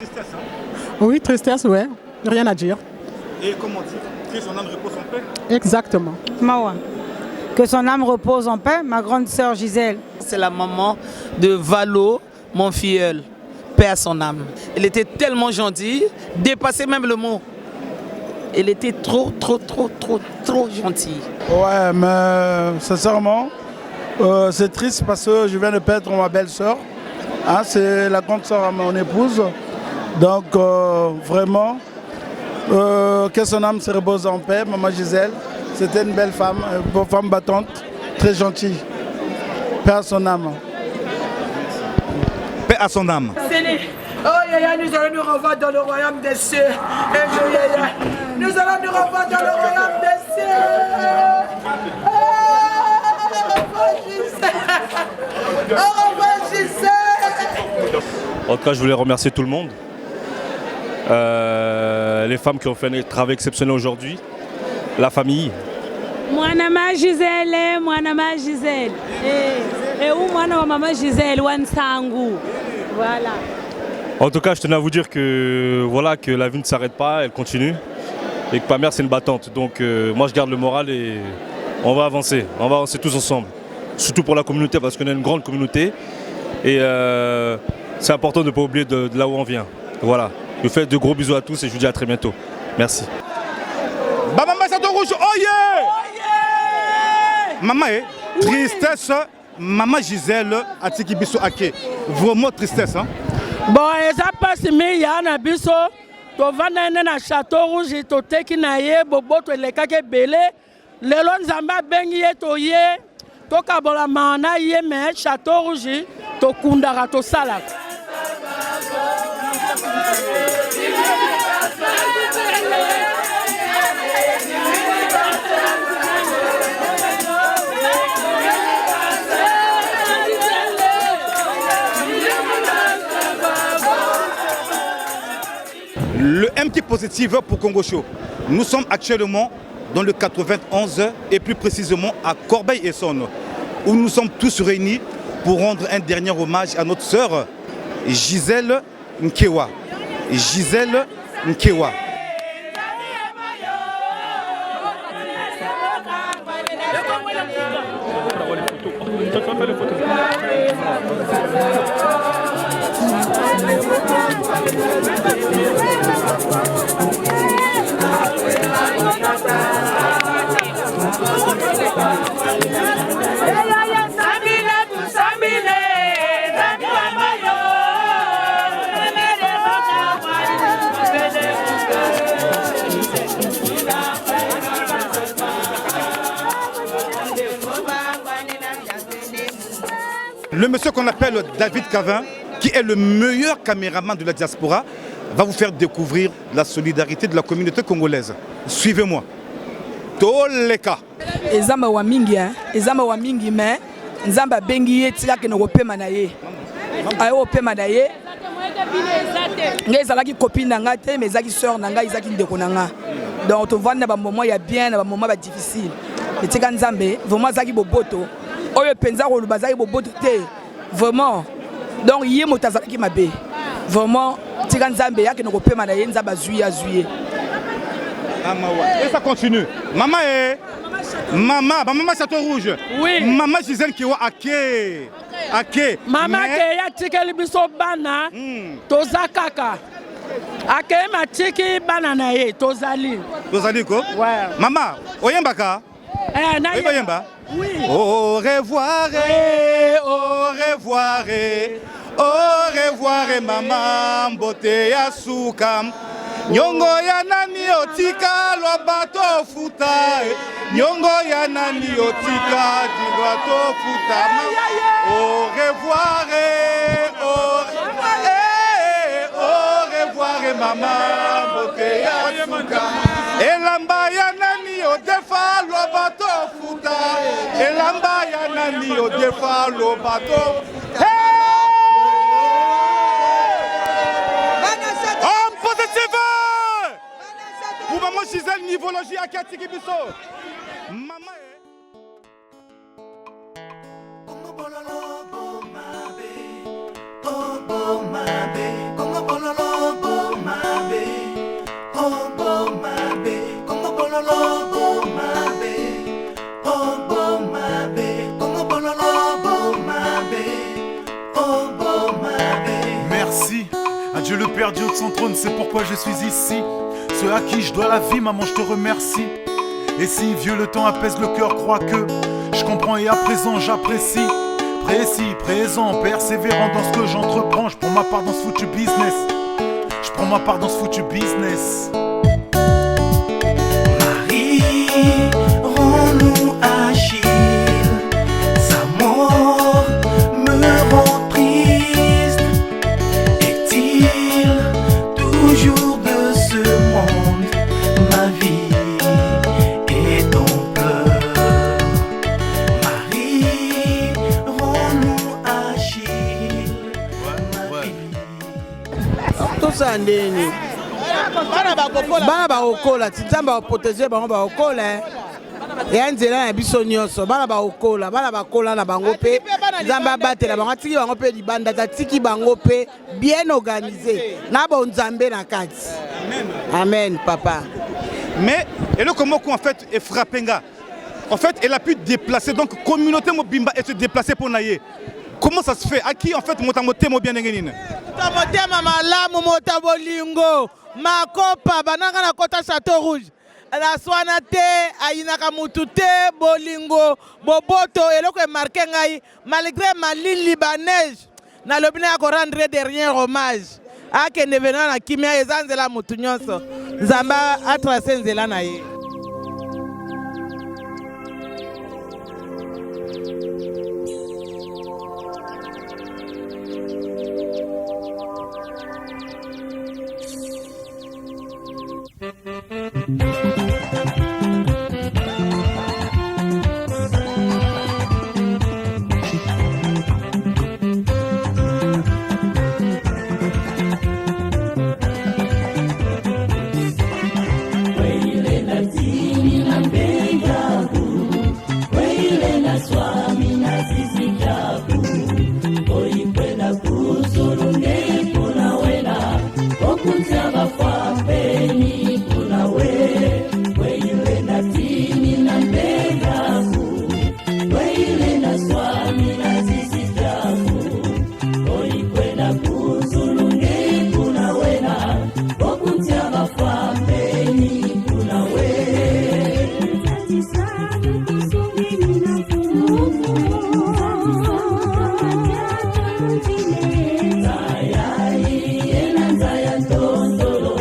Tristesse, hein? Oui, tristesse, ouais. Rien à dire. Et comment dire? Que son âme repose en paix. Exactement. Mawa. Que son âme repose en paix, ma grande sœur Gisèle. C'est la maman de Valo, mon filleul. Paix à son âme. Elle était tellement gentille, dépassait même le mot. Elle était trop gentille. Ouais, mais sincèrement, c'est triste parce que je viens de perdre ma belle-sœur. Hein, c'est la grande sœur à mon épouse. Donc vraiment, que son âme se repose en paix, maman Gisèle. C'était une belle femme, une femme battante, très gentille. Paix à son âme. Paix à son âme. Oh Yaya, nous allons nous revoir dans le royaume des cieux. Et Yaya, nous allons nous revoir dans le royaume des cieux. Au revoir Gisèle. Au revoir Gisèle. En tout cas, je voulais remercier tout le monde. Les femmes qui ont fait un travail exceptionnel aujourd'hui. La famille. Mwanama Gisèle, Mwanama Gisèle. Et où Mwana maman Gisèle, Wansangu. Voilà. En tout cas, je tenais à vous dire que, voilà, que la vie ne s'arrête pas, elle continue. Et que ma mère, c'est une battante. Donc moi, je garde le moral et on va avancer. On va avancer tous ensemble. Surtout pour la communauté, parce qu'on a une grande communauté. Et c'est important de ne pas oublier de là où on vient. Voilà. Je vous fais de gros bisous à tous et je vous dis à très bientôt. Merci. Maman Château Rouge, oh yeah! Maman, tristesse, maman Gisèle, Atiki Bisso Ake. Vraiment tristesse, hein? Bon, eza pasi mi ya na biso to vanda na Château Rouge to teki na ye bobo to lekake belé lelo nzamba bengi ye to ye to kabola mana ye me Château Rouge to kundaka to salaka. Le MT positif pour Congo Show. Nous sommes actuellement dans le 91 et plus précisément à Corbeil-Essonne, où nous sommes tous réunis pour rendre un dernier hommage à notre sœur Gisèle Nkewa. Gisèle Nkewa. Le monsieur qu'on appelle David Cavin, qui est le meilleur caméraman de la diaspora, va vous faire découvrir la solidarité de la communauté congolaise. Suivez-moi. Toleka. Ezama wa mingi mais nzamba bengi ye tika ke no kopema na ye. Ayo opema na ye. Ngai ezalaki copine na nga te mais ezaki sœur na nga ezaki ndeko na nga. Donc to vanda ba moment ya bien na ba moment ba difficile. Etika nzambe vraiment ezaki boboto. Oyo penza ko lubazaki boboto te. Vraiment. Donc yé motazaki mabe. Vraiment tika nzambe yake no kopema na ye nzamba zuye. Et ça continue. Maman maman Château Rouge. Oui. Maman Gisèle Nkewa Ake. Mama ke ya tikeli biso bana toza kaka. Ake ma tiki bana na ye tozali. Tozali ko? Ouais. Maman, oyembaka? Na ye. Oyemba? Oui. Au revoir, au revoir, au revoir, maman, beauté ya suka. Nyongo ya nani otika lo bato futa. Nyongo ya nani otika di bato futa. Au revoir, au revoir, maman, beauté ya suka. Elamba ya nani odefa lo bato futa. Elamba ya nani odefa lo bato futa. Pour maman Gisèle, nivologie à Katiki Bisso. Maman Congo bololo bo mabe, oh bo mabe, Congo bololo Adieu le Père Dieu de son trône, c'est pourquoi je suis ici. Ceux à qui je dois la vie, maman, je te remercie. Et si vieux le temps apaise le cœur, crois que je comprends et à présent j'apprécie. Précis, présent, persévérant dans ce que j'entreprends. Je prends ma part dans ce foutu business. Je prends ma part dans ce foutu business. Marie, rends-nous Achille. Sa mort me rend triste. Est-il toujours de ce monde? Ma vie est en pleurs. Marie, rends-nous Achille. Tosa ndeni bana bakokola ti nzambe baprotege bango bakokola ya nzela ya biso nyonso bana bakokola bana bakola na bango mpe nzambe abatela bango atiki bango mpe libanda tatiki bango mpe bien organisé na bonzambe na kati. Amen papa. Mais et le Komoko en fait est frappé. En fait, elle a pu déplacer donc communauté mobimba et se déplacer pour naïe. Comment ça se fait? À qui en fait motamoté mo bien nengenine? Motamoté malamu motabolingo makopa bananga na kota Château Rouge. La swana te ayinaka mutu te bolingo boboto eloko e marqué ngai malgré ma ligne libanaise na lobina ko rendre dernier hommage akende venant na kimia ezanzela mutu nyonso nzamba atracé nzela na ye. Tondolo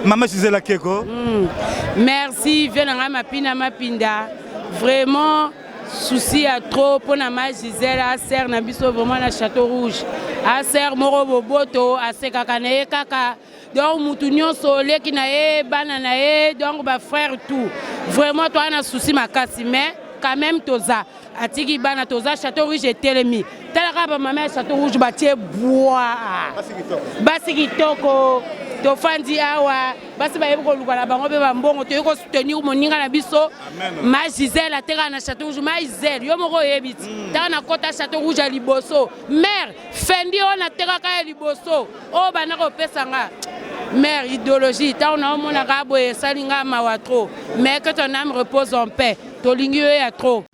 Maman Gisèle Keko. Merci, venanga mapina mapinda. Vraiment, souci à trop pour ma Gisèle à serre na biso vraiment na Château Rouge. À serre moro boboto, à se kakane kaka. Donc moutounion solé qui na e banana e donc ba frère tout. Vraiment toi na souci ma kasi mais quand même toza. Atiki bana toza Château Rouge et Télémi. Talaka ba maman Château Rouge batie bois. Basi kitoko. Tofandi awa basi ba yebo luka la bango be ba mbongo to yeko soutenir moninga na biso ma Gisèle ateka na Château Rouge ma Gisèle yo moko yebiti ta na kota Château Rouge à liboso mère fendi on ateka ka liboso o bana ko pesanga mère idéologie ta on a mona ka boye salinga mawa trop mais que ton âme repose en paix to lingi yo ya trop.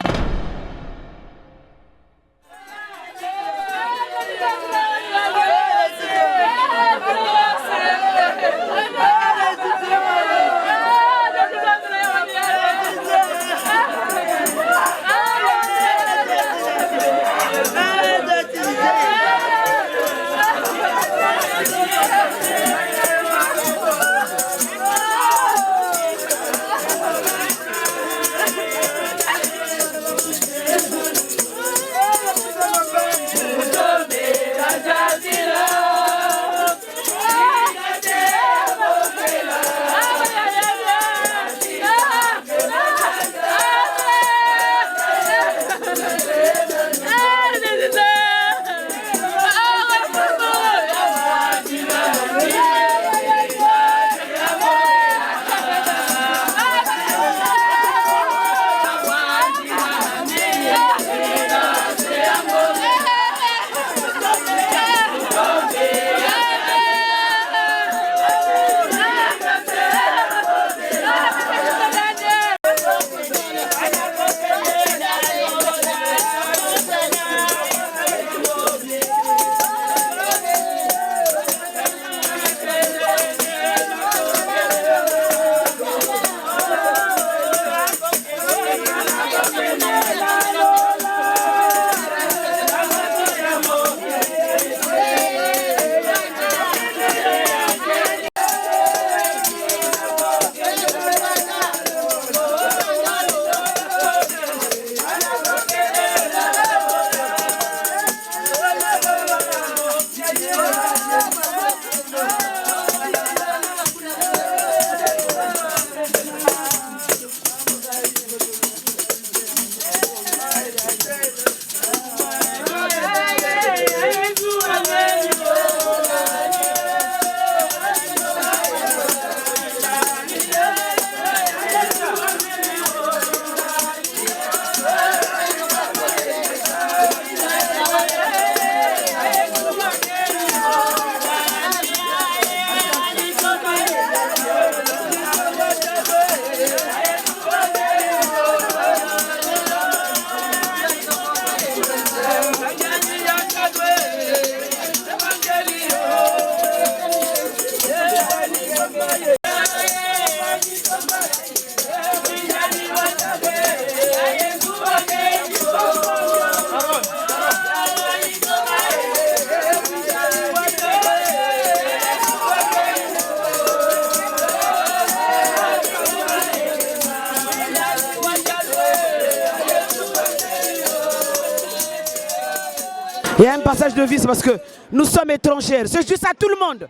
Il y a un passage de vie, c'est parce que nous sommes étrangères. C'est juste à tout le monde.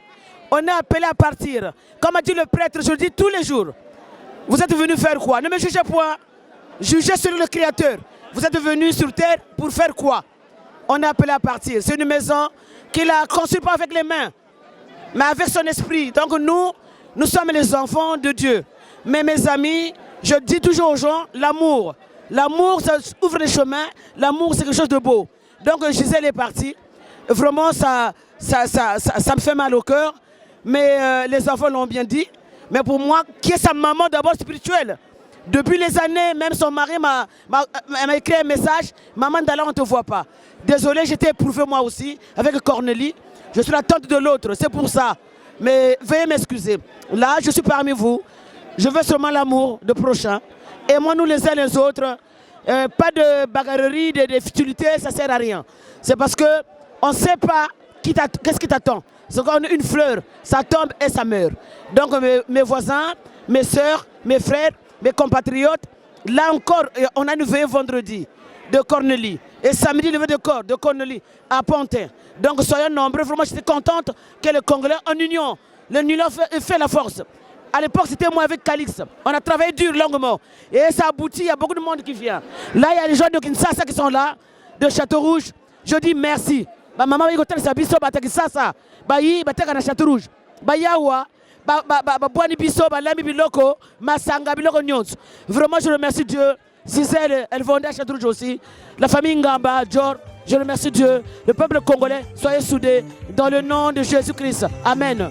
On est appelé à partir. Comme a dit le prêtre, je le dis tous les jours. Vous êtes venus faire quoi? Ne me jugez point. Jugez sur le Créateur. Vous êtes venus sur terre pour faire quoi? On est appelé à partir. C'est une maison qu'il a construite pas avec les mains. mais avec son esprit. Donc nous sommes les enfants de Dieu. Mais mes amis, je dis toujours aux gens, l'amour. L'amour, ça ouvre les chemins. L'amour, c'est quelque chose de beau. Donc Gisèle est partie. Vraiment, ça me fait mal au cœur. Mais les enfants l'ont bien dit. Mais pour moi, qui est sa maman d'abord spirituelle? Depuis les années, même son mari m'a écrit un message. Maman Dala, on ne te voit pas. Désolé, j'étais éprouvée moi aussi avec Cornélie. Je suis la tante de l'autre, c'est pour ça. Mais veuillez m'excuser. Là, je suis parmi vous. Je veux seulement l'amour de prochain. Aimons-nous les uns les autres. Pas de bagarrerie, de futilités, ça ne sert à rien. C'est parce qu'on ne sait pas qu'est-ce qui t'attend. C'est comme une fleur, ça tombe et ça meurt. Donc mes voisins, mes soeurs, mes frères, mes compatriotes, là encore, on a une veillée vendredi de Cornélie. Et samedi, le veillée de corps de Cornélie à Pantin. Donc soyons nombreux. Vraiment, j'étais contente que les Congolais en union, l'union fait la force. À l'époque, c'était moi avec Calix. On a travaillé dur, longuement. Et ça aboutit, il y a beaucoup de monde qui vient. Là, il y a les gens de Kinshasa qui sont là, de Château-Rouge. Je dis merci. Ma maman, il y a des biso, Kinshasa. Bayi, bateka na Château-Rouge. Bayawa, Boani biso, Lami biloko, Masanga biloko nyons. Vraiment, je remercie Dieu. Gisèle, elle vendait à Château-Rouge aussi. La famille Ngamba, Dior, je remercie Dieu. Le peuple congolais, soyez soudés. Dans le nom de Jésus-Christ. Amen.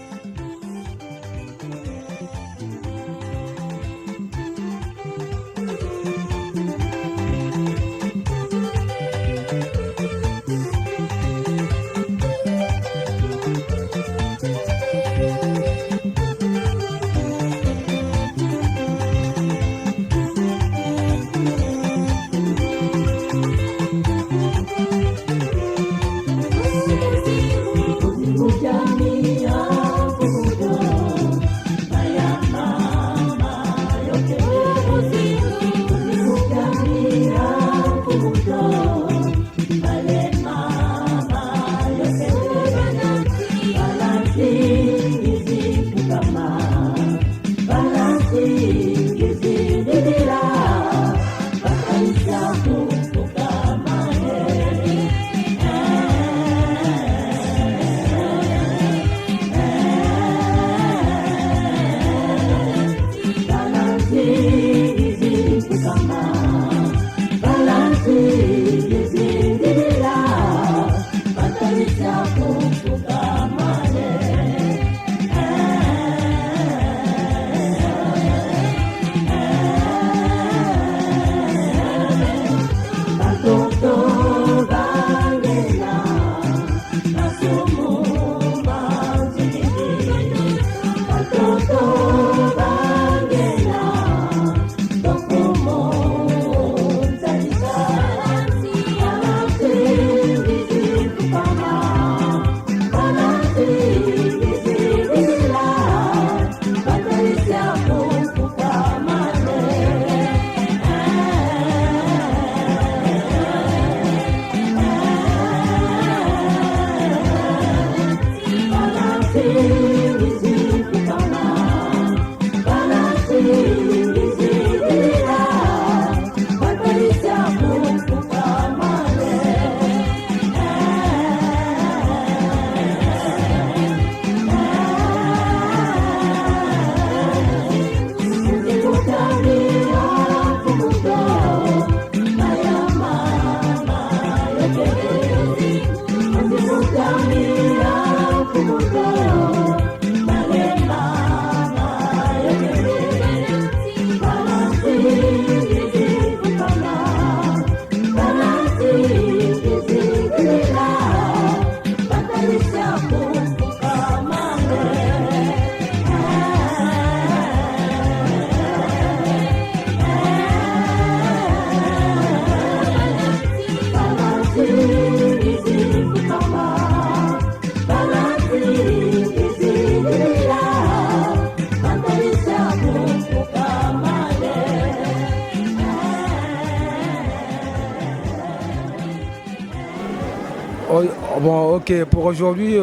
Bon, ok, pour aujourd'hui,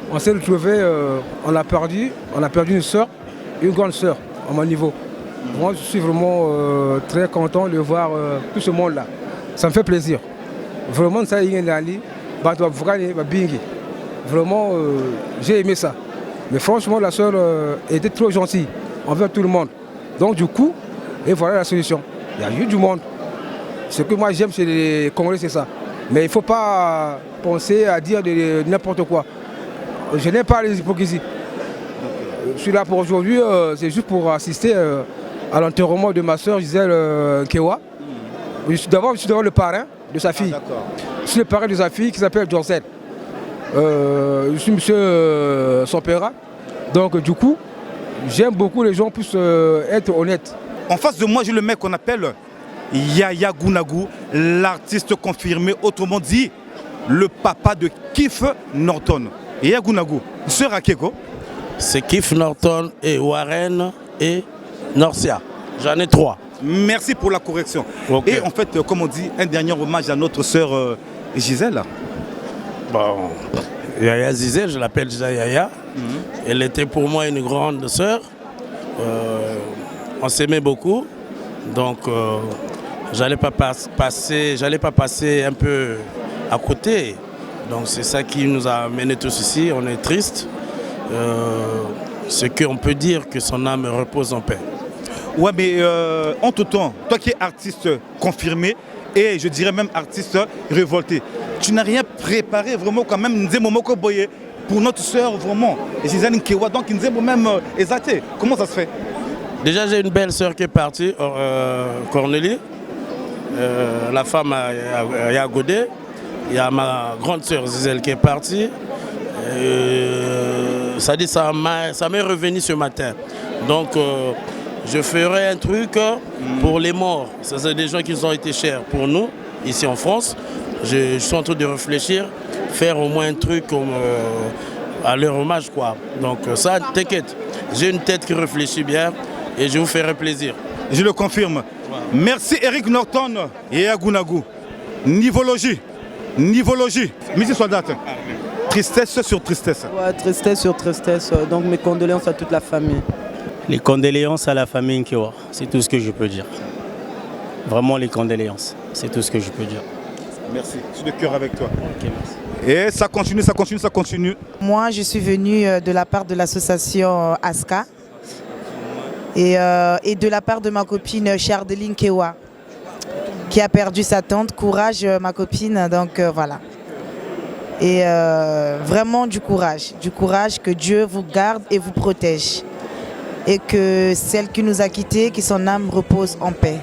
on s'est retrouvé, on a perdu une soeur, une grande soeur à mon niveau. Moi, je suis vraiment très content de voir tout ce monde-là. Ça me fait plaisir. Vraiment, ça y est, Nali, Bato Afghani, Babingi. Vraiment, j'ai aimé ça. Mais franchement, la sœur était trop gentille envers tout le monde. Donc du coup, et voilà la solution. Il y a eu du monde. Ce que moi j'aime chez les Congolais, c'est ça. Mais il ne faut pas penser à dire de n'importe quoi. Je n'aime pas les hypocrisies. Je suis là pour aujourd'hui, c'est juste pour assister à l'enterrement de ma soeur Gisèle Kewa. D'abord, je suis d'abord le parrain de sa fille. Je suis le parrain de sa fille qui s'appelle Jorcel. Je suis monsieur son père. Donc du coup, j'aime beaucoup les gens puissent être honnêtes. En face de moi, j'ai le mec qu'on appelle Yaya Gounagu, l'artiste confirmé, autrement dit, le papa de Keith Norton. Yaya Gounagu, sœur Akeko. C'est Keith Norton et Warren et Norcia. J'en ai 3. Merci pour la correction. Okay. Et en fait, comme on dit, un dernier hommage à notre sœur Gisèle. Bon, Yaya Gisèle, je l'appelle Yaya. Elle était pour moi une grande sœur. On s'aimait beaucoup. Donc, j'allais pas passer un peu à côté. Donc, c'est ça qui nous a amenés tous ici. On est tristes. Ce qu'on peut dire que son âme repose en paix. Ouais, mais en tout temps, toi qui es artiste confirmé et je dirais même artiste révolté, tu n'as rien préparé vraiment quand même pour notre sœur vraiment, Gisèle Kewa, donc il nous même exalté. Comment ça se fait? Déjà, j'ai une belle sœur qui est partie, Cornélie, la femme à Yagodé. Il y a ma grande sœur Gisèle qui est partie. Ça dit, ça m'est revenu ce matin. Donc, je ferai un truc pour les morts. C'est des gens qui ont été chers pour nous, ici en France. Je suis en train de réfléchir, faire au moins un truc à leur hommage, quoi. Donc ça, t'inquiète, j'ai une tête qui réfléchit bien et je vous ferai plaisir. Je le confirme. Ouais. Merci Eric Norton et Agounagu. Nivologie. Monsieur Soldat, tristesse sur tristesse. Ouais, tristesse sur tristesse. Donc mes condoléances à toute la famille. Les condoléances à la famille Nkewa, c'est tout ce que je peux dire. Vraiment les condoléances, c'est tout ce que je peux dire. Merci, je suis de cœur avec toi. Okay, merci. Et ça continue. Moi, je suis venue de la part de l'association ASCA et de la part de ma copine Chardeline Kewa, qui a perdu sa tante. Courage, ma copine, donc voilà. Et vraiment du courage, que Dieu vous garde et vous protège. Et que celle qui nous a quittés, que son âme repose en paix.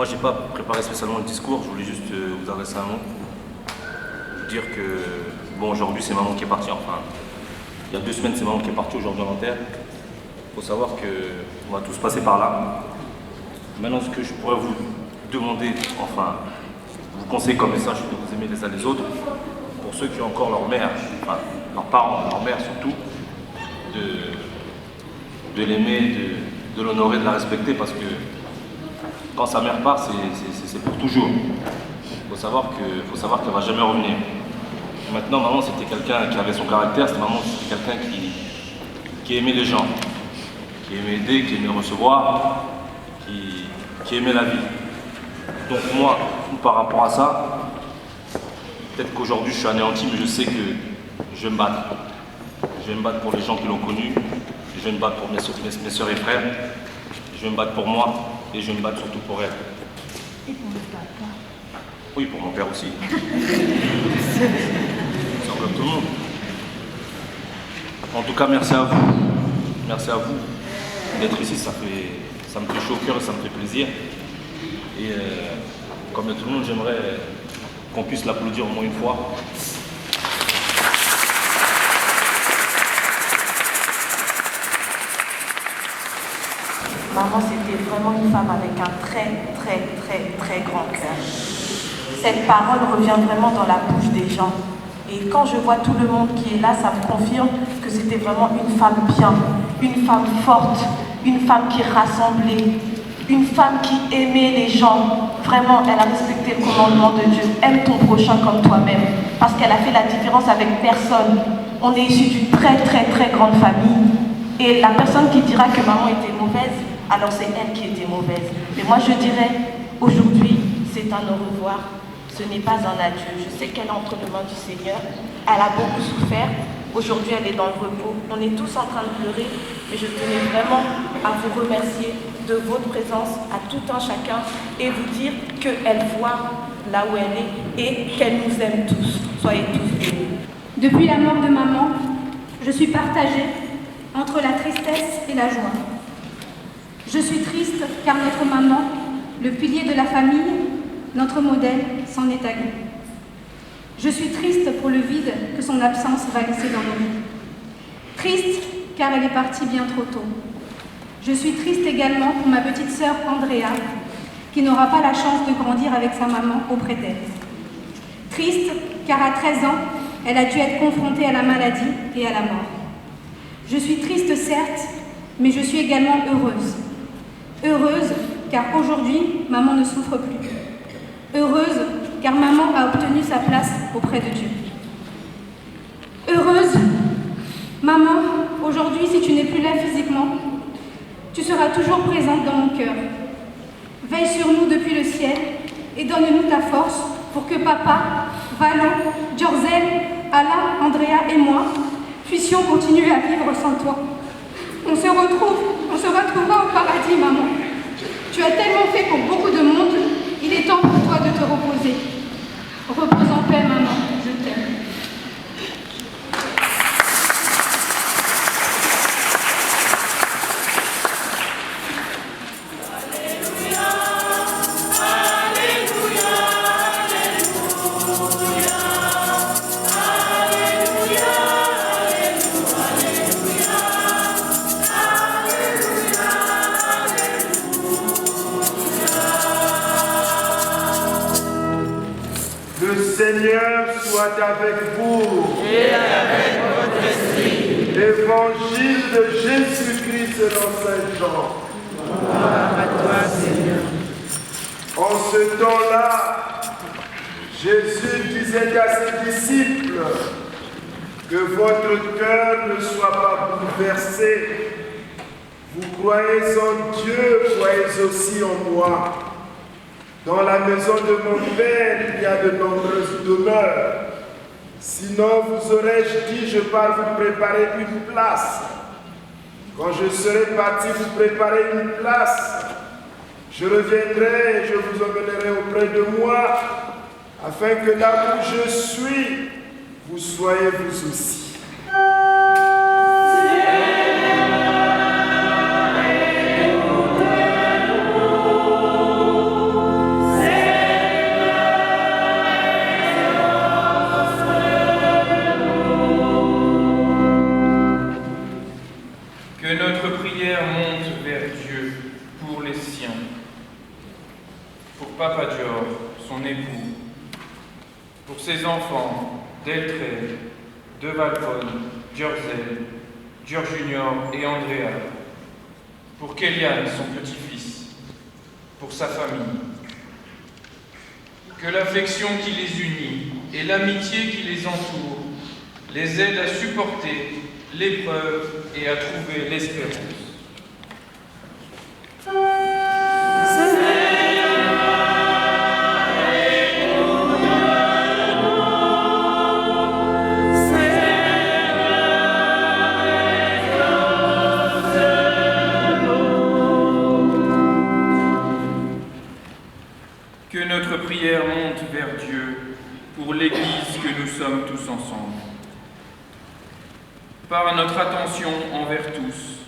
j'ai pas préparé spécialement le discours, je voulais juste vous adresser un mot. Vous dire que, bon, aujourd'hui c'est maman qui est partie, enfin, il y a 2 semaines c'est maman qui est partie, aujourd'hui on l'enterre. Il faut savoir qu'on va tous passer par là. Maintenant, ce que je pourrais vous demander, enfin, vous conseiller comme message, c'est de vous aimer les uns les autres. Pour ceux qui ont encore leur mère, enfin, leurs parents, leur mère surtout, de l'aimer, de l'honorer, de la respecter, parce que quand sa mère part, c'est pour toujours. Il faut savoir qu'elle ne va jamais revenir. Maintenant, maman, c'était quelqu'un qui avait son caractère, maman, c'était quelqu'un qui aimait les gens, qui aimait aider, qui aimait recevoir, qui aimait la vie. Donc moi, par rapport à ça, peut-être qu'aujourd'hui je suis anéanti, mais je sais que je vais me battre. Je vais me battre pour les gens qui l'ont connu, je vais me battre pour mes soeurs et frères, je vais me battre pour moi et je vais me battre surtout pour elle. Et pour le papa? Oui, pour mon père aussi. Ça englobe tout le monde. En tout cas, merci à vous. Merci à vous d'être ici, ça me fait chaud au cœur et ça me fait plaisir. Et comme tout le monde, j'aimerais qu'on puisse l'applaudir au moins une fois. Maman, c'était vraiment une femme avec un très grand cœur. Cette parole revient vraiment dans la bouche des gens. Et quand je vois tout le monde qui est là, ça me confirme que c'était vraiment une femme bien, une femme forte, une femme qui rassemblait, une femme qui aimait les gens. Vraiment, elle a respecté le commandement de Dieu. Aime ton prochain comme toi-même. Parce qu'elle a fait la différence avec personne. On est issus d'une très grande famille. Et la personne qui dira que maman était mauvaise, alors c'est elle qui était mauvaise. Mais moi je dirais, aujourd'hui, c'est un au revoir. Ce n'est pas un adieu. Je sais qu'elle est entre les mains du Seigneur. Elle a beaucoup souffert. Aujourd'hui, elle est dans le repos. On est tous en train de pleurer. Mais je tenais vraiment à vous remercier de votre présence, à tout un chacun, et vous dire qu'elle voit là où elle est et qu'elle nous aime tous. Soyez tous bénis. Depuis la mort de maman, je suis partagée entre la tristesse et la joie. Je suis triste car notre maman, le pilier de la famille, notre modèle, s'en est allée. Je suis triste pour le vide que son absence va laisser dans nos vies. Triste car elle est partie bien trop tôt. Je suis triste également pour ma petite sœur Andrea, qui n'aura pas la chance de grandir avec sa maman auprès d'elle. Triste car à 13 ans, elle a dû être confrontée à la maladie et à la mort. Je suis triste certes, mais je suis également heureuse. Heureuse car aujourd'hui, maman ne souffre plus. Heureuse car maman a obtenu sa place auprès de Dieu. Heureuse, maman, aujourd'hui si tu n'es plus là physiquement, tu seras toujours présente dans mon cœur. Veille sur nous depuis le ciel et donne-nous ta force pour que papa, Valon, Jorzel, Alain, Andrea et moi puissions continuer à vivre sans toi. On se retrouvera au paradis, maman. Tu as tellement fait pour beaucoup de monde, il est temps pour toi de te reposer. Repose en paix, maman, je t'aime. Seigneur soit avec vous. Et avec votre esprit. Évangile de Jésus-Christ selon Saint Jean. Gloire à toi, Seigneur. En ce temps-là, Jésus disait à ses disciples que votre cœur ne soit pas bouleversé. Vous croyez en Dieu, croyez aussi en moi. Dans la maison de mon Père, il y a de nombreuses demeures. Sinon, vous aurais-je dit, je pars vous préparer une place. Quand je serai parti vous préparer une place, je reviendrai et je vous emmènerai auprès de moi, afin que là où je suis, vous soyez vous aussi. siens, pour Papa Dior, son époux, pour ses enfants, Deltré, De Valbonne, Diorzel, Dior Junior et Andrea, pour Kéliane, son petit-fils, pour sa famille. Que l'affection qui les unit et l'amitié qui les entoure les aident à supporter l'épreuve et à trouver l'espérance. Que notre prière monte vers Dieu pour l'Église que nous sommes tous ensemble. Par notre attention envers tous,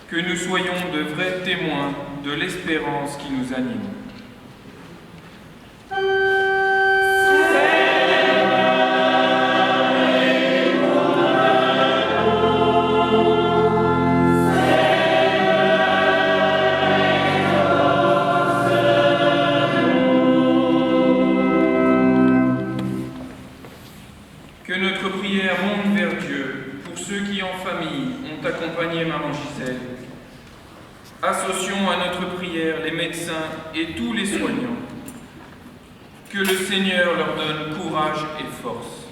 que nous soyons de vrais témoins de l'espérance qui nous anime. Que notre prière monte vers Dieu pour ceux qui en famille ont accompagné Maman Gisèle. Associons à notre prière les médecins et tous les soignants. Que le Seigneur leur donne courage et force.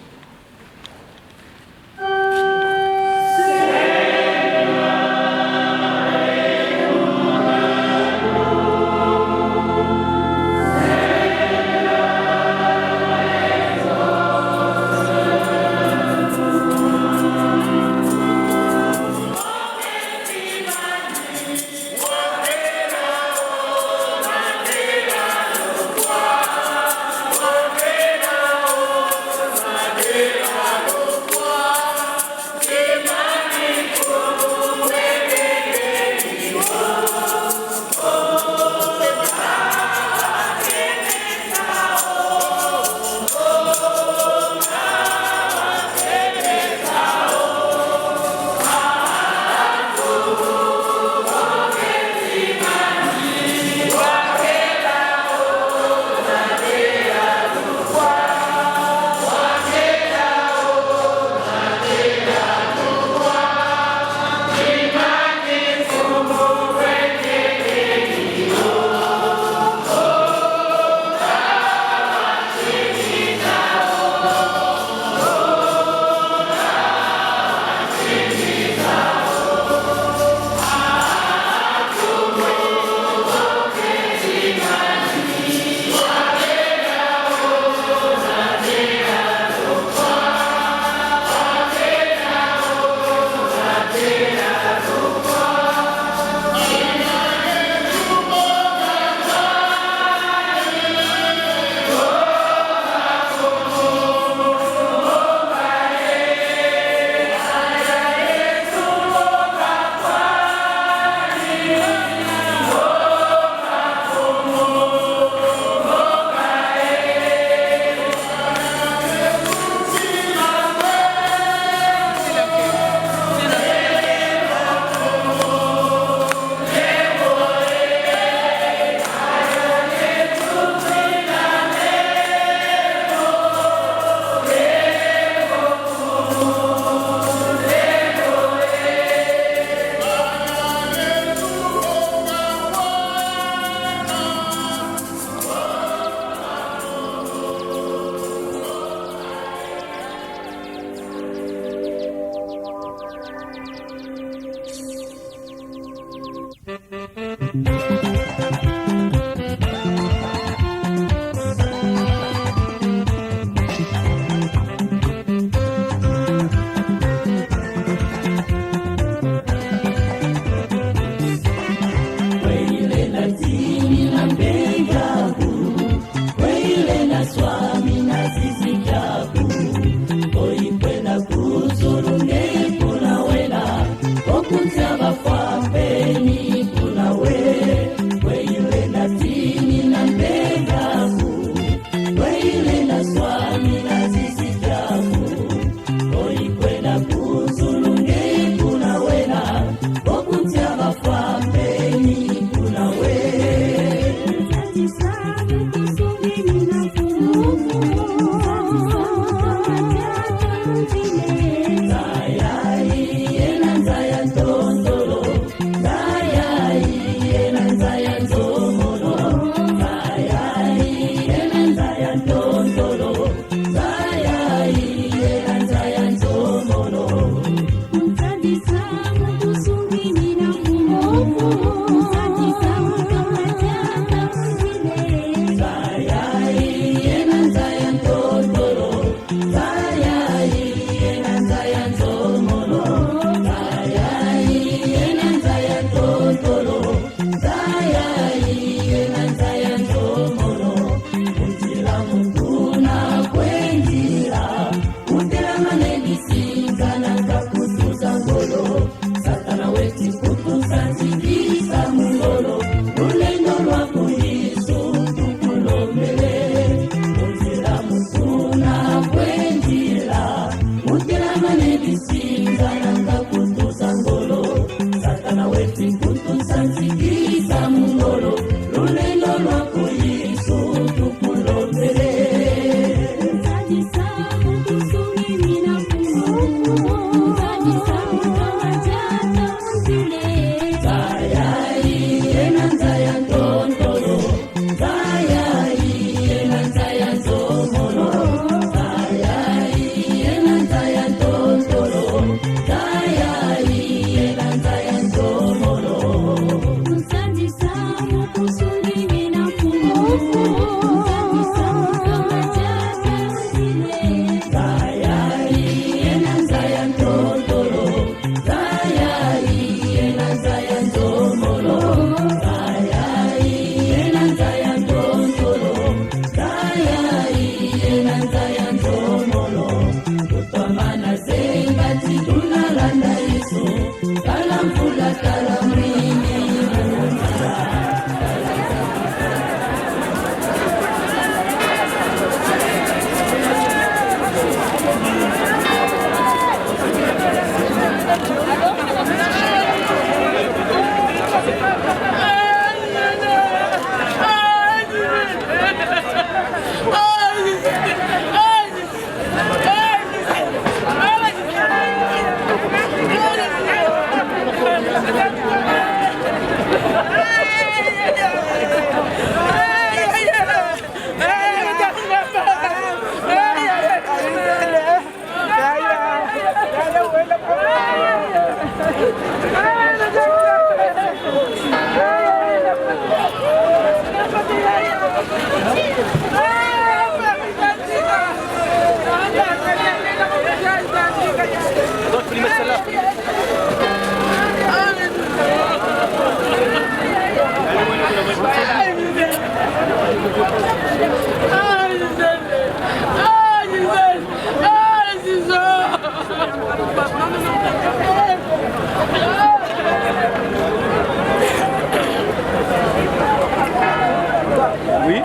Oui.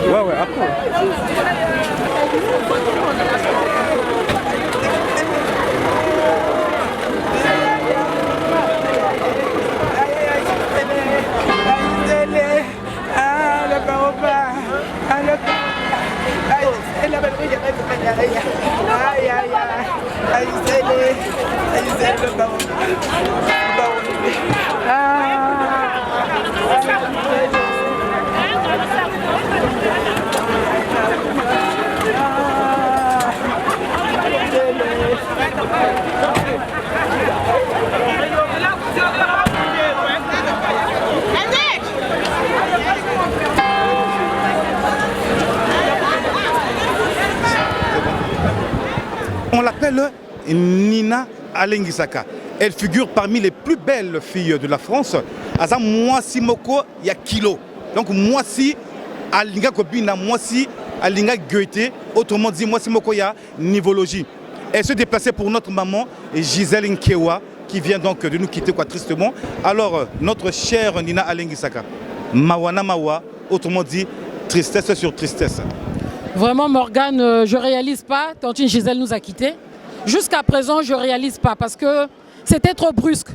Ouais, après. On l'appelle Nina Alengisaka. Elle figure parmi les plus belles filles de la France. Aza mwasi moko ya kilo. Donc mwasi alinga kobina, mwasi alinga Goethe. Autrement dit, mwasi moko ya nivologie. Elle se déplaçait pour notre maman Gisèle Nkewa, qui vient donc de nous quitter tristement. Alors notre chère Nina Alengisaka, Mawana Mawa, autrement dit tristesse sur tristesse. Vraiment Morgane, je ne réalise pas, Tantine Gisèle nous a quittés. Jusqu'à présent, je ne réalise pas parce que c'était trop brusque.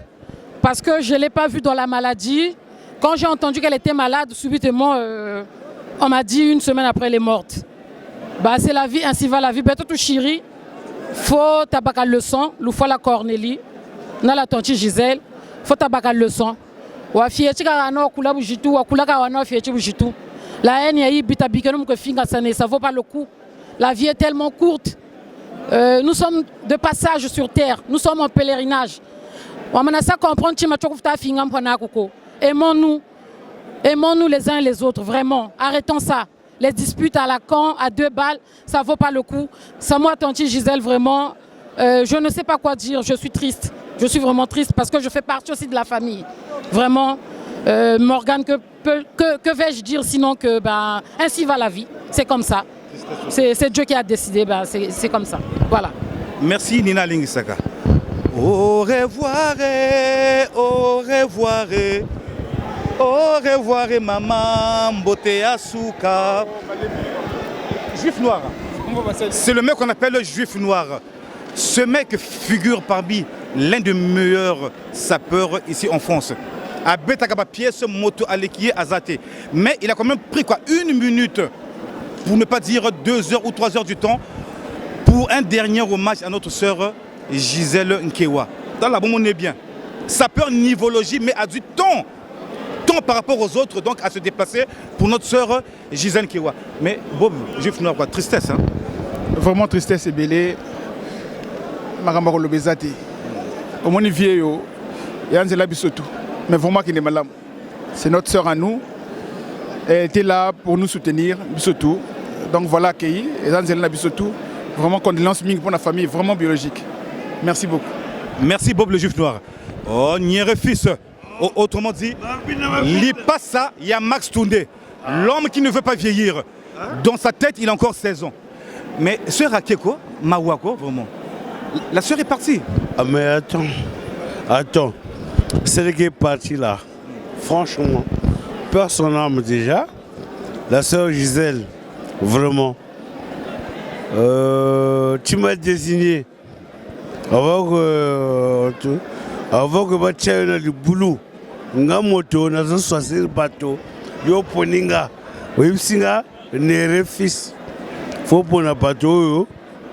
Parce que je ne l'ai pas vue dans la maladie. Quand j'ai entendu qu'elle était malade, subitement, on m'a dit une semaine après, elle est morte. Bah, c'est la vie, ainsi va la vie. Beto chéri, faut tabac le sang, l'ou faut la Cornélie, na la Tantine Gisèle, faut tabac le sang. Wa fieti kana kula bujitu, wa kula kana fieti bujitu. La haine yayi bitabikenom que finga ça vaut pas le coup. La vie est tellement courte. Nous sommes de passage sur terre, nous sommes en pèlerinage. Aimons-nous, aimons-nous les uns et les autres, vraiment. Arrêtons ça. Les disputes à la camp, à 2 balles, ça ne vaut pas le coup. Ça moi, Tantine Gisèle, vraiment, je ne sais pas quoi dire, je suis triste. Je suis vraiment triste parce que je fais partie aussi de la famille. Vraiment, Morgane, que vais-je dire sinon que ainsi va la vie. C'est comme ça. C'est Dieu qui a décidé, c'est comme ça. Voilà. Merci Nina Lingisaka. Au revoir, au revoir, au revoir maman, Mbote Asuka. Juif noir. C'est le mec qu'on appelle le juif noir. Ce mec figure parmi l'un des meilleurs sapeurs ici en France. À Betakaba pièce moto Alekiye Azate. Mais il a quand même pris 1 minute, pour ne pas dire 2 heures ou 3 heures du temps, pour un dernier hommage à notre sœur Gisèle Nkewa. Dans la bombe on est bien. Sapeur nivologie, mais a du temps par rapport aux autres, donc à se déplacer pour notre sœur Gisèle Nkewa. Mais Bob, juif noir, tristesse. Hein? Vraiment tristesse et belé. Marambaro Lobezati. Au moins, vieillot, et Angela Bissotou. Mais vraiment, qui est malade. C'est notre sœur à nous. Elle était là pour nous soutenir, Bissotou. Donc voilà, accueilli. Et Angela Bissotou, vraiment condoléances pour la famille, vraiment biologique. Merci beaucoup. Merci Bob le juif noir. Oh, Niere fils. Autrement dit, il passe ça, il y a Max Toundé, l'homme qui ne veut pas vieillir. Dans sa tête, il a encore 16 ans. Mais sœur Akeko, Mawako, vraiment. La sœur est partie. Ah mais attends. Celle qui est partie là, franchement, peur son âme déjà. La sœur Gisèle, vraiment. Tu m'as désigné avant que tu aies le boulot. Nga moto na zo swasir bateau yo poninga wipsinga nere fils faut pona bateau yo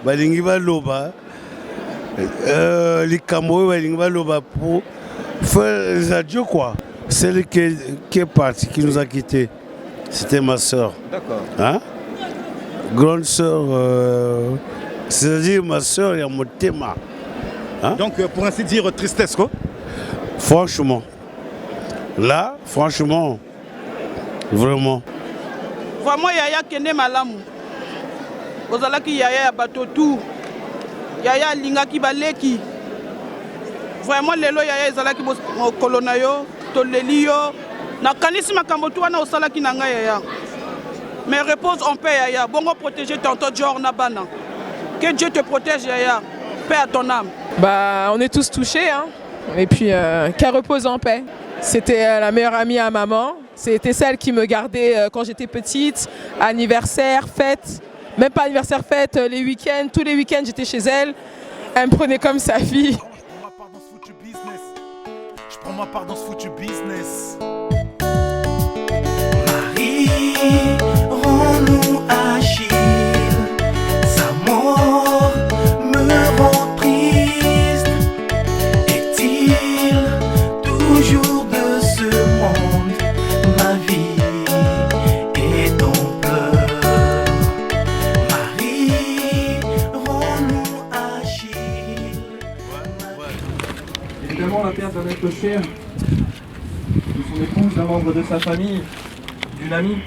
balingi baloba likambo balingi baloba pour faire Dieu quoi. Celle qui est partie, qui nous a quittés, c'était ma soeur. D'accord. Hein? Grande soeur, c'est-à-dire ma soeur et mon thème. Hein? Donc pour ainsi dire tristesse quoi. Franchement. Là, franchement, vraiment. Vraiment, Yaya Kene Malamu. Ozalaki Yaya ya Batotou. Yaya Lingaki Baleki. Vraiment, lelo Yaya Ezalaki Kolonayo, Tolelio. Nakanisi Makambotu wana osalaki nanga Yaya. Mais repose en paix Yaya. Bongo protéger tonton Dior Nabana. Que Dieu te protège Yaya. Paix à ton âme. On est tous touchés, hein. Et puis qu'elle repose en paix. C'était la meilleure amie à maman. C'était celle qui me gardait quand j'étais petite. Anniversaire, fête. Même pas anniversaire, fête, les week-ends. Tous les week-ends, j'étais chez elle. Elle me prenait comme sa fille. Je prends ma part dans ce foutu business. Marie, rends-nous Achille. Sa mort me rend triste. Est-il toujours de ce monde? Ma vie est en pleurs. Marie, rends-nous Achille. Évidemment, la perte d'un être cher, de son épouse, d'un membre de sa famille, d'une amie,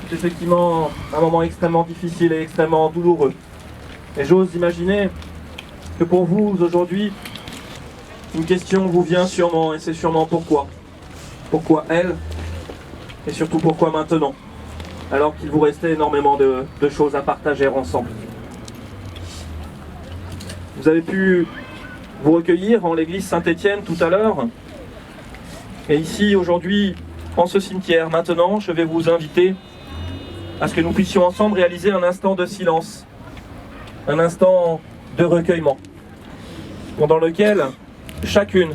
c'est effectivement un moment extrêmement difficile et extrêmement douloureux. Et j'ose imaginer que pour vous, aujourd'hui, une question vous vient sûrement, et c'est sûrement pourquoi. Pourquoi elle, et surtout pourquoi maintenant, alors qu'il vous restait énormément de choses à partager ensemble. Vous avez pu vous recueillir en l'église Saint-Étienne tout à l'heure. Et ici, aujourd'hui, en ce cimetière, maintenant, je vais vous inviter à ce que nous puissions ensemble réaliser un instant de silence, un instant de recueillement, pendant lequel chacune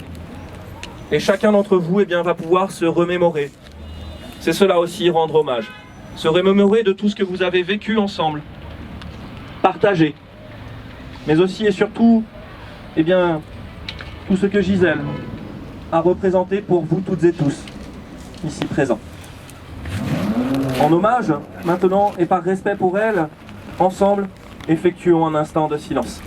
et chacun d'entre vous va pouvoir se remémorer. C'est cela aussi, rendre hommage. Se remémorer de tout ce que vous avez vécu ensemble, partager, mais aussi et surtout tout ce que Gisèle a représenté pour vous toutes et tous, ici présents. En hommage, maintenant, et par respect pour elle, ensemble, effectuons un instant de silence.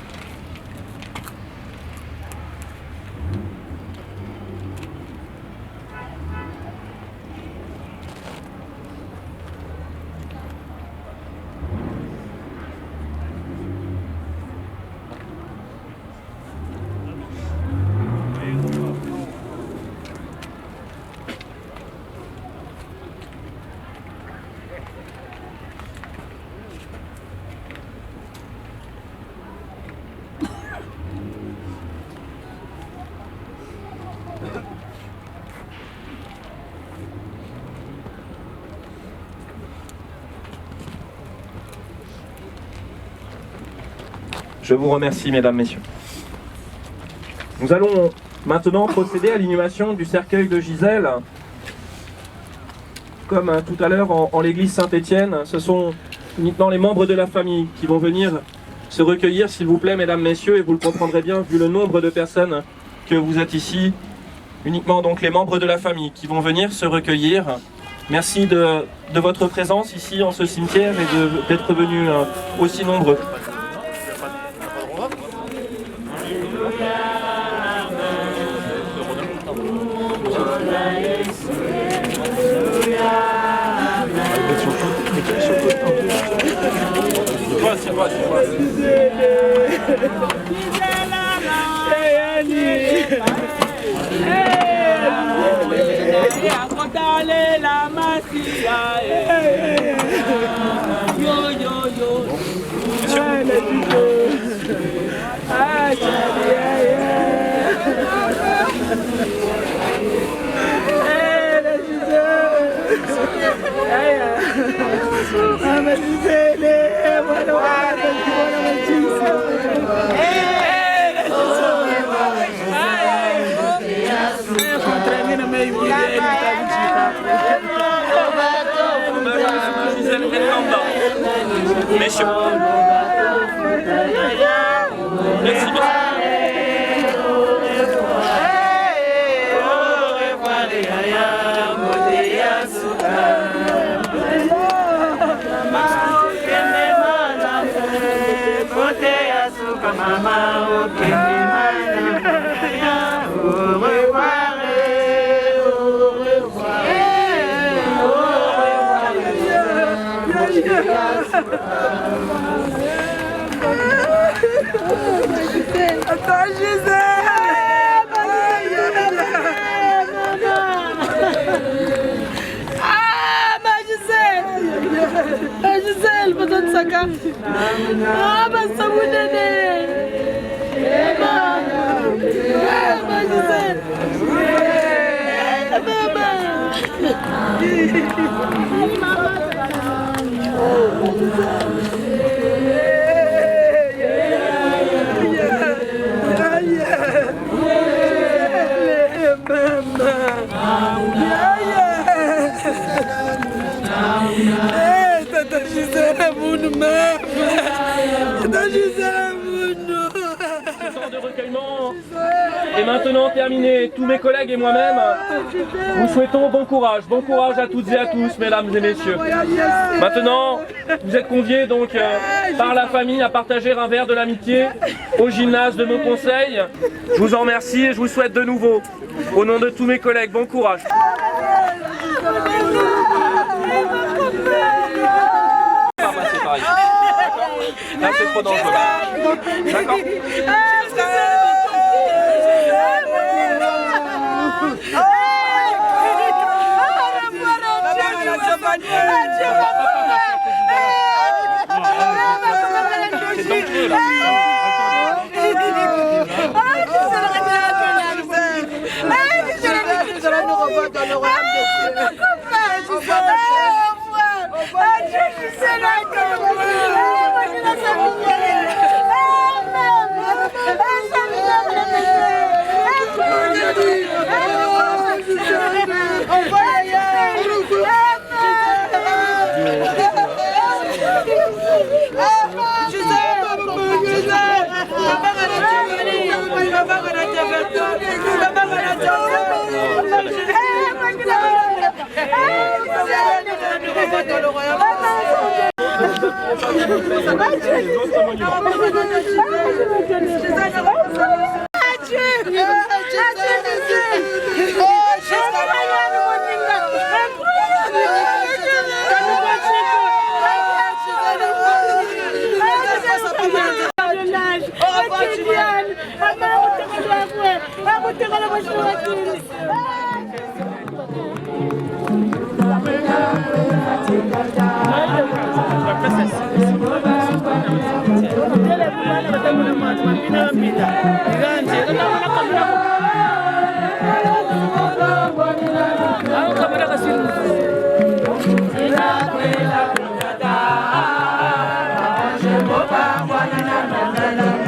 Je vous remercie, mesdames, messieurs. Nous allons maintenant procéder à l'inhumation du cercueil de Gisèle. Comme tout à l'heure en l'église Saint-Étienne, ce sont uniquement les membres de la famille qui vont venir se recueillir, s'il vous plaît, mesdames, messieurs, et vous le comprendrez bien vu le nombre de personnes que vous êtes ici. Uniquement donc les membres de la famille qui vont venir se recueillir. Merci de votre présence ici en ce cimetière et d'être venus aussi nombreux. Messieurs. Merci. Attends, Gisèle! Ah, ma Gisèle! Ah, Gisèle, peut-être ça casse. Ah, ma Samounene! Ma Gisèle! De recueillement est maintenant terminé. Tous mes collègues et moi-même vous souhaitons bon courage à toutes et à tous, mesdames et messieurs. Maintenant, vous êtes conviés donc par la famille à partager un verre de l'amitié au gymnase de mon conseil. Je vous en remercie et je vous souhaite de nouveau, au nom de tous mes collègues, bon courage. Là, c'est trop dangereux. D'accord ? C'est dangereux, là. Je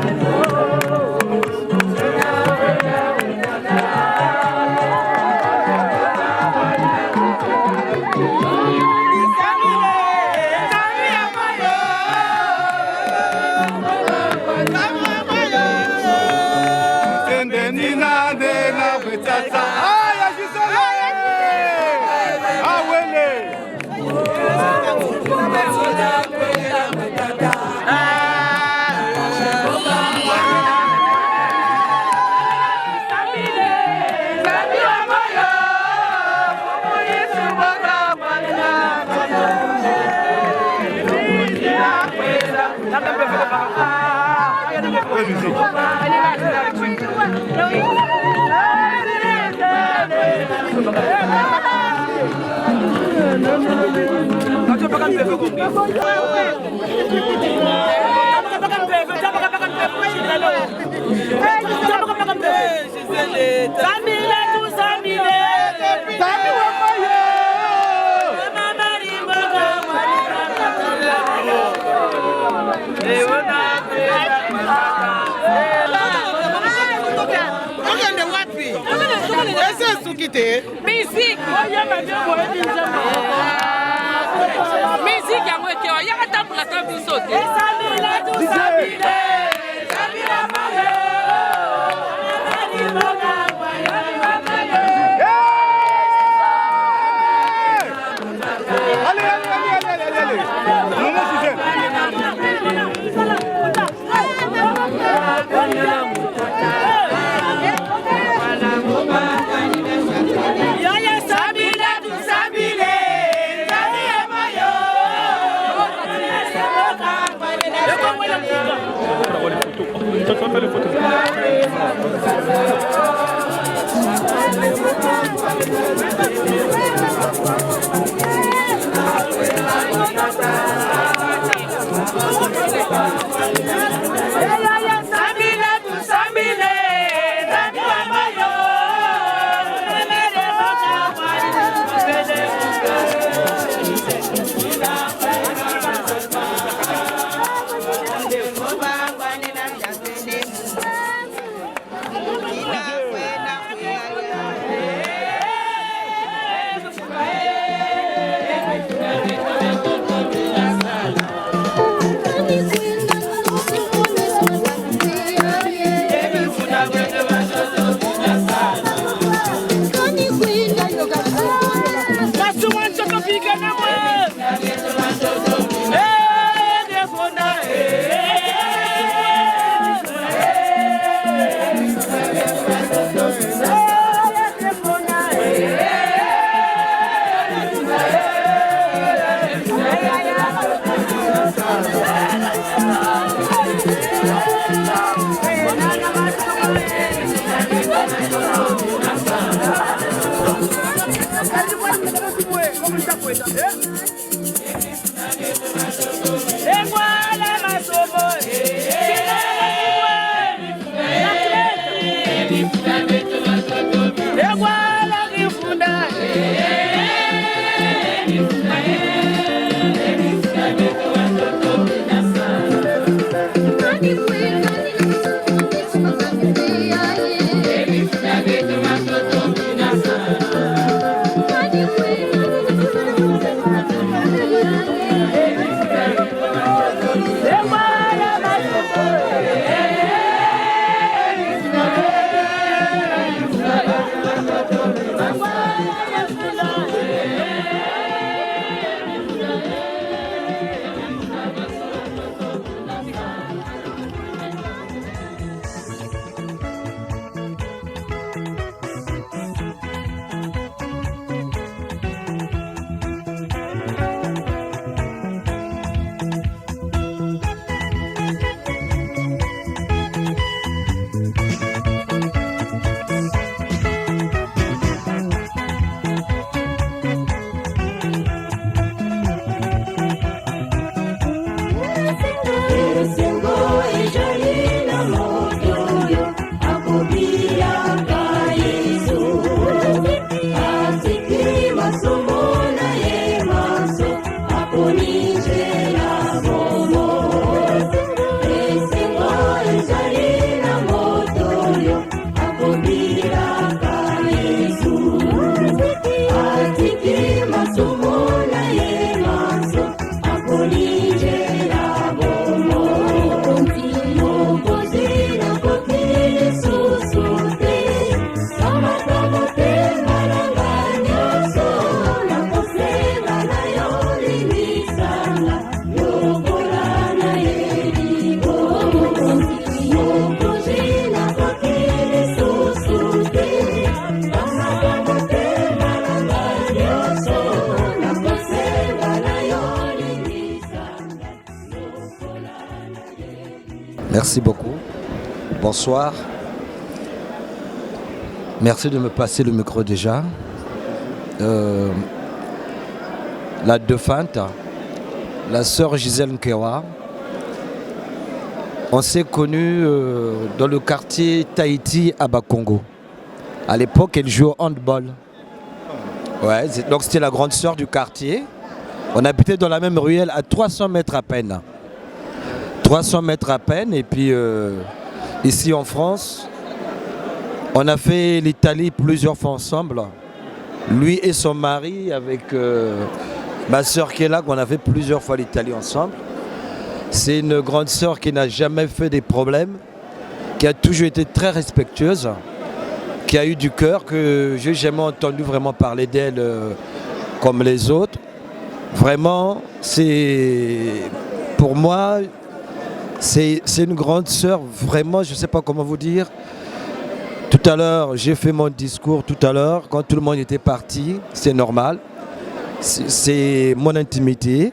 Musique yango ekewa yaka tambola ta biso te. Merci beaucoup. Bonsoir. Merci de me passer le micro déjà. La défunte, la sœur Gisèle Nkewa, on s'est connus dans le quartier Tahiti à Bakongo. À l'époque, elle jouait au handball. Ouais, donc c'était la grande sœur du quartier. On habitait dans la même ruelle à 300 mètres à peine. 300 mètres à peine. Et puis ici en France, on a fait l'Italie plusieurs fois ensemble. Lui et son mari avec ma sœur qui est là, qu'on a fait plusieurs fois l'Italie ensemble. C'est une grande sœur qui n'a jamais fait des problèmes, qui a toujours été très respectueuse, qui a eu du cœur, que je n'ai jamais entendu vraiment parler d'elle comme les autres. Vraiment, pour moi, c'est une grande sœur, vraiment, je ne sais pas comment vous dire. Tout à l'heure, j'ai fait mon discours tout à l'heure, quand tout le monde était parti, c'est normal. C'est mon intimité.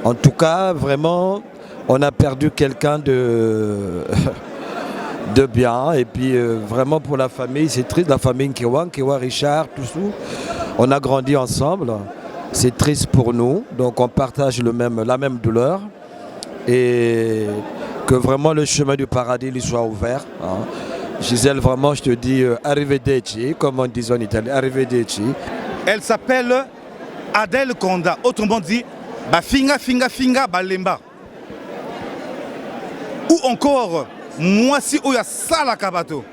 En tout cas, vraiment, on a perdu quelqu'un de bien. Et puis, vraiment pour la famille, c'est triste. La famille Nkewa, Richard, tout ça, on a grandi ensemble. C'est triste pour nous. Donc, on partage la même douleur. Et que vraiment le chemin du paradis lui soit ouvert. Hein. Gisèle, vraiment, je te dis, arrivederci, comme on dit en italien, arrivederci. Elle s'appelle Adèle Konda, autrement dit, Finga Finga Finga Balemba. Ou encore, Mwasi Oya Salakabato.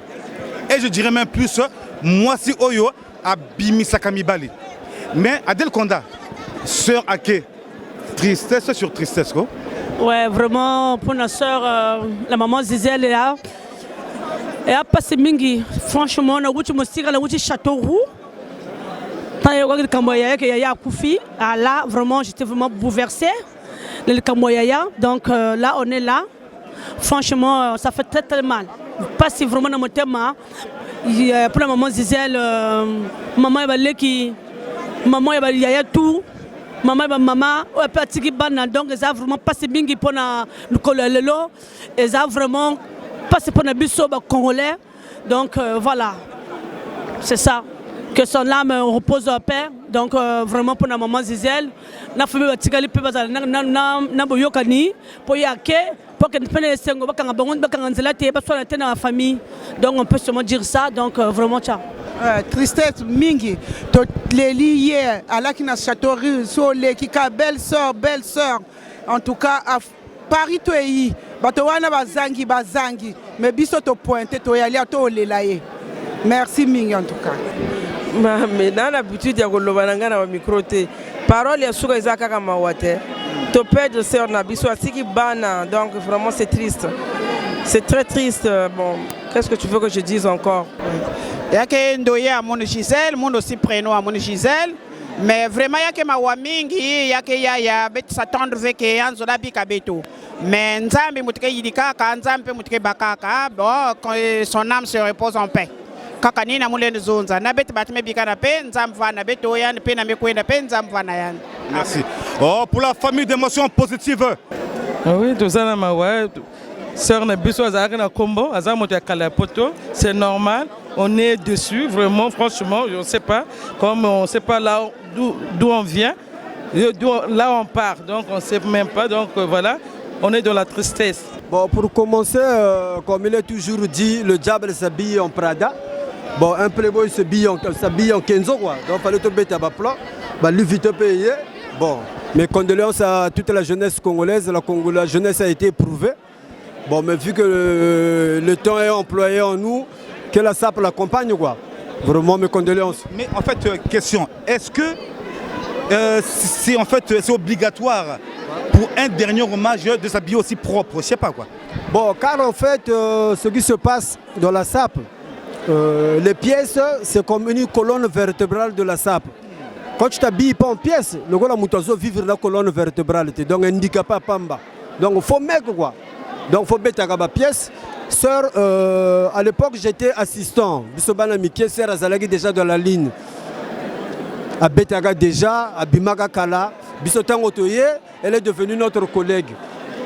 Et je dirais même plus, Mwasi Oyo Abimisakami Bali. Mais Adèle Konda, sœur Ake, tristesse sur tristesse, quoi. Ouais, vraiment, pour notre sœur, la maman Gisèle est là. Et après, c'est mingi. Franchement, on a eu un château roux. Quand il y a eu un Koufi, là, vraiment, j'étais vraiment bouleversée. Le Kamboyaya. Donc là, on est là. Franchement, ça fait très très mal. Pas si vraiment dans mon thème. Pour la maman Gisèle, maman qui. Maman il y a tout. Maman donc ils ont vraiment passé bingi pour le cololo. Ils ont vraiment passé pour le bisso congolais. Donc voilà, c'est ça. Que son âme repose en paix. Donc vraiment pour la maman Gisèle, na famille batikali pe bazala na boyokani pour yake pour que nous prenions sengo bakanga bangon bakanga nzela te basona te na famille. Donc on peut seulement dire ça. Donc vraiment ciao. Tristesse mingi to les liés à la kina chateau sur les kika belle sœur en tout cas à Paris to yi bato wana bazangi mais biso to pointer to yali to lelaye. Merci mingi en tout cas. Mais dans l'habitude ya kolobananga na micro te parole ya suka ezaka kama wate to perdre sœur na biso asiki bana donc vraiment c'est triste. C'est très triste. Bon, qu'est-ce que tu veux que je dise encore? Il y a que ndoye à mon Gisèle, mon aussi prénom à mon Gisèle, mais vraiment il y a que ma wamingi, il y a que ya bet s'attendre avec Anzola Bikabeto. Mais Nzambi mutke yidika ka Nzambi mutke bakaka, bon son âme se repose en paix. Kakani na mulene zonza, na bet batme bikana pe Nzambi va na beto yan pe na mekwenda pe Nzambi va na yan. Merci. Oh, pour la famille d'émotions positives. Oui, tout ça na mawa. Sœur Nabiso Azarina Kombo, Azamoto Kalapoto, c'est normal. On est dessus, vraiment, franchement, on ne sait pas. Comme on ne sait pas là d'où on vient, là on part. Donc on ne sait même pas. Donc voilà, on est dans la tristesse. Bon, pour commencer, comme il est toujours dit, le diable s'habille en Prada. Bon, un playboy s'habille en Kenzo, quoi. Donc il fallait te mettre à bas plat. Bah, lui, vite payé. Bon, mes condoléances à toute la jeunesse congolaise. La jeunesse a été éprouvée. Bon, mais vu que le temps est employé en nous, que la SAP l'accompagne, quoi. Vraiment mes condoléances. Mais en fait, question, est-ce que c'est obligatoire pour un dernier hommage de s'habiller aussi propre? Je sais pas quoi. Bon, car en fait, ce qui se passe dans la SAP, les pièces, c'est comme une colonne vertébrale de la SAP. Quand tu t'habilles pas en pièces, le gars la vivre la colonne vertébrale, donc handicapé à Pamba. Donc il faut mettre quoi. Donc il faut mettre à pièce. Sœur, à l'époque j'étais assistant. Bisobana Miké, sœur Azalagi déjà dans la ligne. À Betaga déjà, à Bimaga Kala. Bisotan Otoye, elle est devenue notre collègue.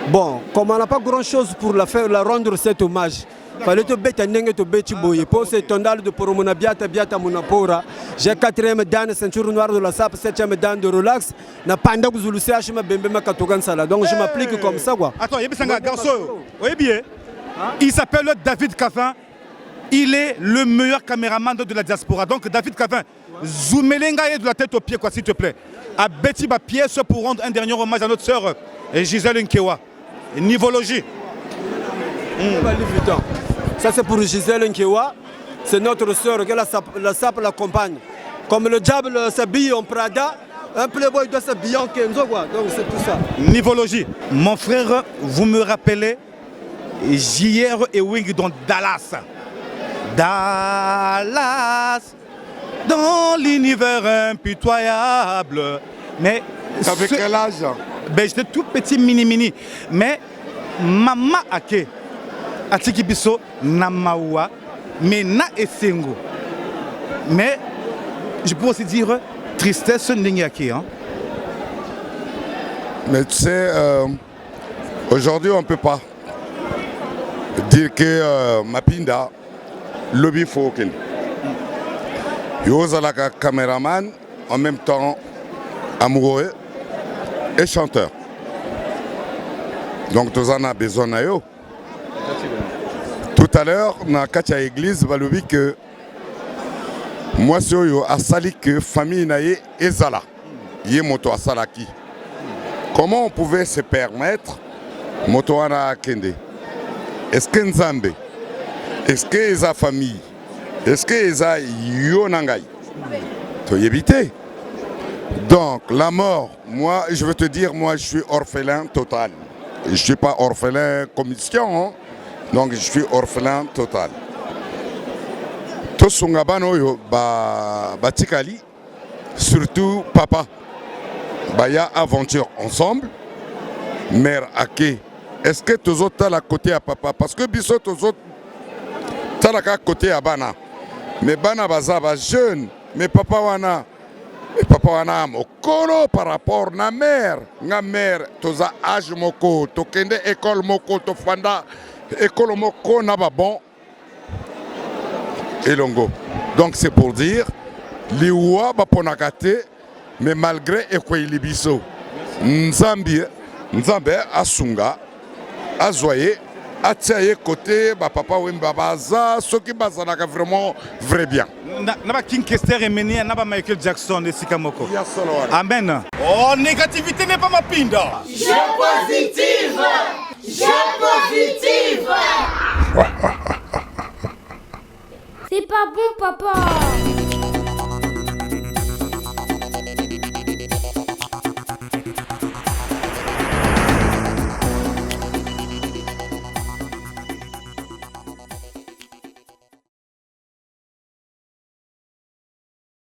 Bon, comme on n'a pas grand-chose pour la faire, la rendre cet hommage, fallait te bêter n'engue te bêter boye. Pour ce tondal de poromona biata monapora, j'ai 4e dan ceinture noire de la SAP, 7e dan de relax, n'a pas d'abou zulu CH ma bembe ma katogan sala. Donc je m'applique comme ça quoi. Attends, il y a un garçon. Oui bien. Il s'appelle David Cafin. Il est le meilleur caméraman de la diaspora. Donc David Cafin, zoomelenga de la tête aux pieds quoi s'il te plaît. A Betty ma pièce pour rendre un dernier hommage à notre sœur Gisèle Nkewa. Nivologie. Ça c'est pour Gisèle Nkewa. C'est notre sœur que la SAP l'accompagne. Comme le diable s'habille en Prada, un playboy doit s'habiller en Kenzo quoi. Donc c'est tout ça. Nivologie. Mon frère, vous me rappelez JR et Wing dans Dallas. Dallas, dans l'univers impitoyable. Mais avec quel âge? Ben, j'étais tout petit, mini. Mais maman ake, atiki biso na mawa, mais na esengo. Mais je peux aussi dire tristesse n'engaki. Hein. Mais tu sais, aujourd'hui on ne peut pas dire que Mapinda lobby Foken. Yozalaka caméraman, en même temps amoureux et chanteur. Donc tous en a besoin de yo. Tout à l'heure, dans la église, va dire que moi c'est yo asali que famille naye ezala. Yé moto asalaki. Comment on pouvait se permettre moto ana kende? Est-ce que Nzambe? Est-ce que les famille? Est-ce que les yonangai? Tu éviter. Donc la mort, moi je veux te dire, moi je suis orphelin total. Je ne suis pas orphelin commission, hein? Donc je suis orphelin total. Tosungabano yo batikali, surtout papa. Baya aventure ensemble, mère ake. Est-ce que tous autres à côté à papa? Parce que biso tous autres à côté à bana. Mais bana bazaba jeune, mais papa wana. Et papa wana mokolo par rapport na mère. Na mère toza âge moko, to kende école moko, to fanda école moko na ba bon. Elongo. Donc c'est pour dire liwa ba ponakate, mais malgré ekweilibiso. Nzambe asunga azoye atiaye côté ba papa wemba baza ce qui bazalaka vraiment vrai bien. Naba King Kester et Menia naba Michael Jackson et Sikamoko. Amen. Oh, négativité n'est pas ma pinda. Je positive. C'est pas bon papa.